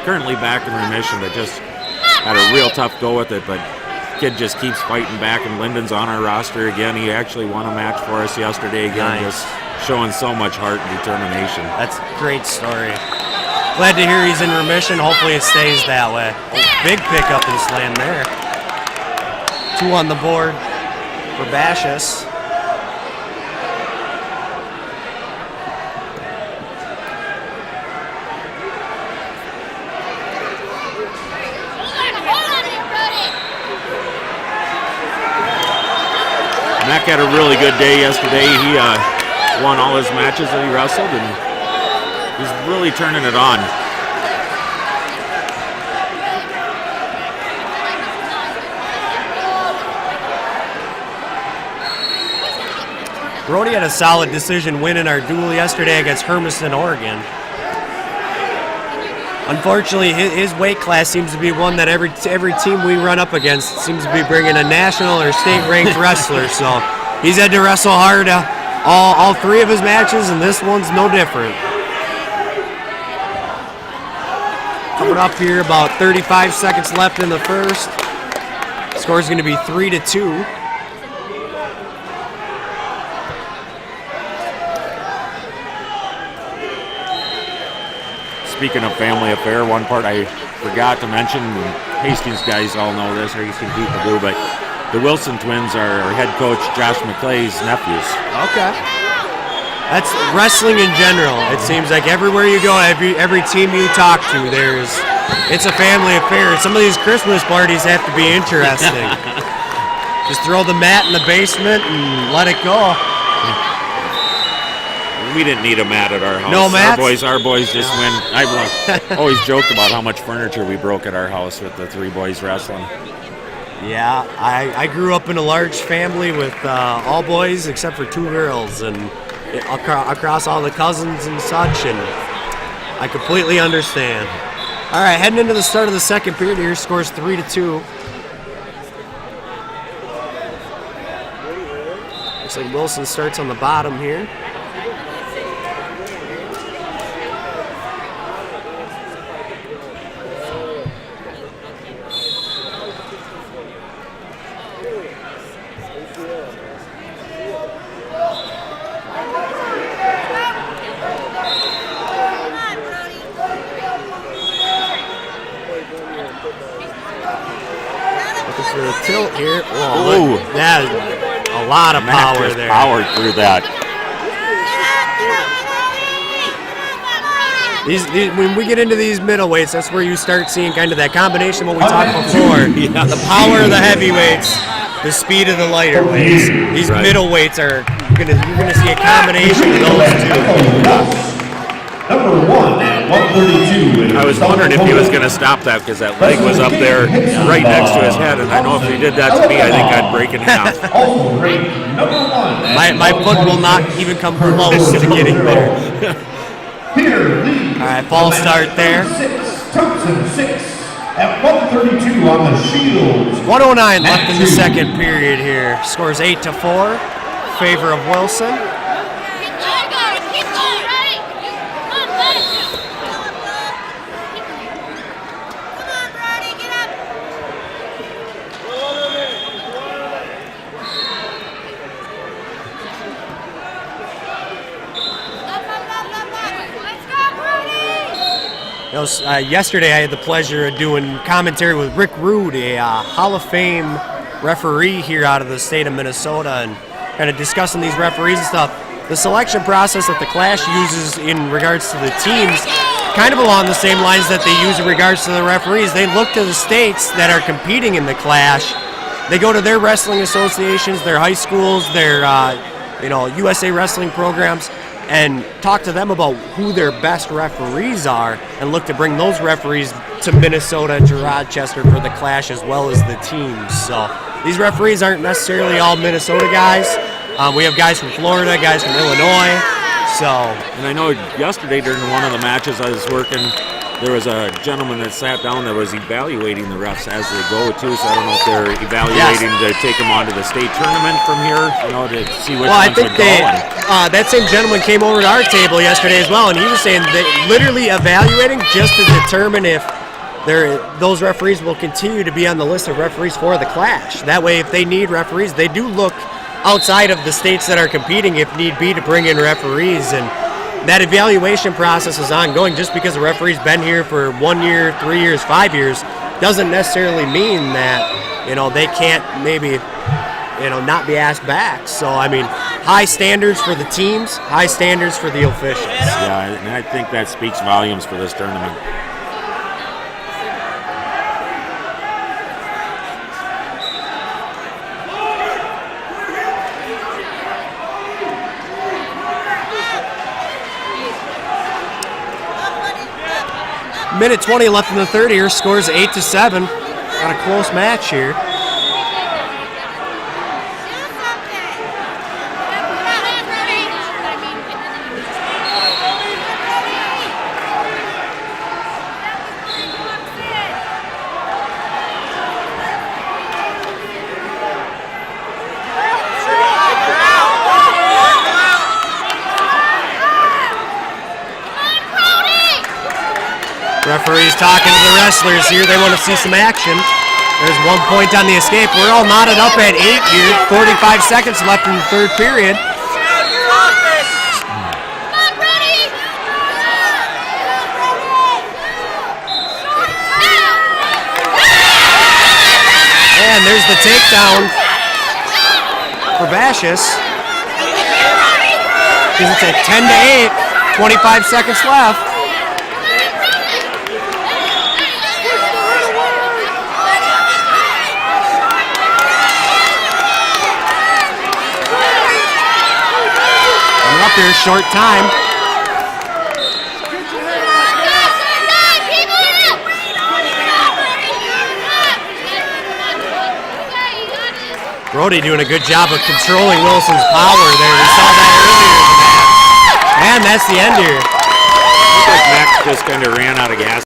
currently back in remission, but just had a real tough go with it. But kid just keeps fighting back, and Lyndon's on our roster again. He actually won a match for us yesterday again, Nice. just showing so much heart and determination. That's a great story. Glad to hear he's in remission. Hopefully it stays that way. Oh, big pickup and slam there. 2 on the board for Bashus. Mac had a really good day yesterday. He won all his matches that he wrestled, and he's really turning it on. Brody had a solid decision win in our duel yesterday against Hermiston, Oregon. Unfortunately, his weight class seems to be one that every team we run up against seems to be bringing a national or state-ranked wrestler. So he's had to wrestle hard all 3 of his matches, and this one's no different. Coming up here, about 35 seconds left in the first. Score's going to be 3-2. Speaking of family affair, one part I forgot to mention, Hastings guys all know this, or Hastings people do, but the Wilson twins are our head coach Josh McClay's nephews. Okay. That's wrestling in general. It seems like everywhere you go, every team you talk to, it's a family affair. Some of these Christmas parties have to be interesting. Just throw the mat in the basement and let it go. We didn't need a mat at our house. No mats? Our boys just win. I've always joked about how much furniture we broke at our house with the 3 boys wrestling. Yeah, I grew up in a large family with all boys except for 2 girls, and across all the cousins and such, and I completely understand. All right, heading into the start of the second period here, scores 3-2. Looks like Wilson starts on the bottom here. For the tilt here. Whoa, look, that is a lot of power just there. Powered through that. When we get into these middleweights, that's where you start seeing kind of that combination of what we talked before. Yeah. The power of the heavyweights, the speed of the lighter weights. These middleweights are you're gonna see a combination of those 2. Number 1 at 132. I was wondering if he was going to stop that because that leg was up there right next to his head, and I know if he did that to me, I think I'd break in half. My foot will not even come close to getting there. All right, false start there. Thompson 6 at 132 on the Shields. 109 left in the second period here. Scores 8-4, favor of Wilson. Yesterday I had the pleasure of doing commentary with Rick Rude, a Hall of Fame referee here out of the state of Minnesota, and kind of discussing these referees and stuff. The selection process that the Clash uses in regards to the teams, kind of along the same lines that they use in regards to the referees. They look to the states that are competing in the Clash. They go to their wrestling associations, their high schools, their USA wrestling programs, and talk to them about who their best referees are, and look to bring those referees to Minnesota and to Rochester for the Clash as well as the teams. So these referees aren't necessarily all Minnesota guys. We have guys from Florida, guys from Illinois. So, and I know yesterday during one of the matches I was working, There was a gentleman that sat down that was evaluating the refs as they go too, so I don't know if they're evaluating to take them on to the state tournament from here, to see which ones would go. That same gentleman came over to our table yesterday as well, and he was saying that literally evaluating just to determine if those referees will continue to be on the list of referees for the Clash. That way, if they need referees, they do look outside of the states that are competing if need be to bring in referees, and that evaluation process is ongoing. Just because a referee's been here for 1 year, 3 years, 5 years doesn't necessarily mean that they can't maybe not be asked back. So I mean, high standards for the teams, high standards for the officials. Yeah, and I think that speaks volumes for this tournament. Minute 20 left in the third here. Scores 8-7. Got a close match here. Referee's talking to the wrestlers here. They want to see some action. There's 1 point on the escape. We're all knotted up at 8 here. 45 seconds left in the third period. And there's the takedown for Bashus. Gives it to 10-8. 25 seconds left. Up there, short time. Brody doing a good job of controlling Wilson's power there. We saw that earlier in the match. And that's the end here. Looks like Max just kind of ran out of gas.